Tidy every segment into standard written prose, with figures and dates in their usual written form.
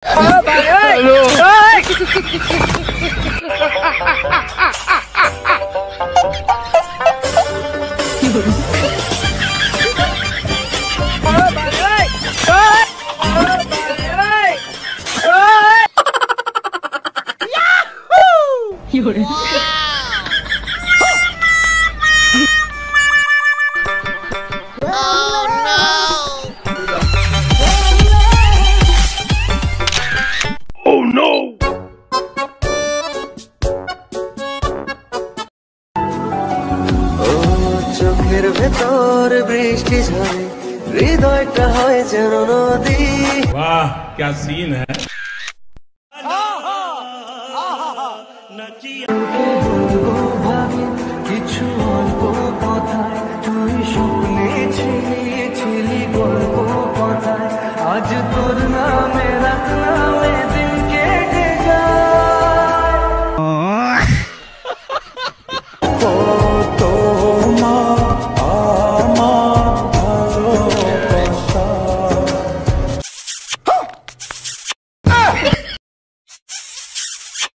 Oh no! চোখের ভেতর বৃষ্টি ঝরে হৃদয়টা হয় যেন নদী। वाह क्या सीन है। কিছু অল্প কথায় তুই স্বপ্নে ছিলি গল্প কথায় আজ তোর নামে রাখলাম দিন কেটে যায়।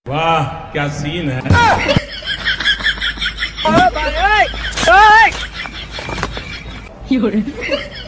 वाह क्या सीन है।有人。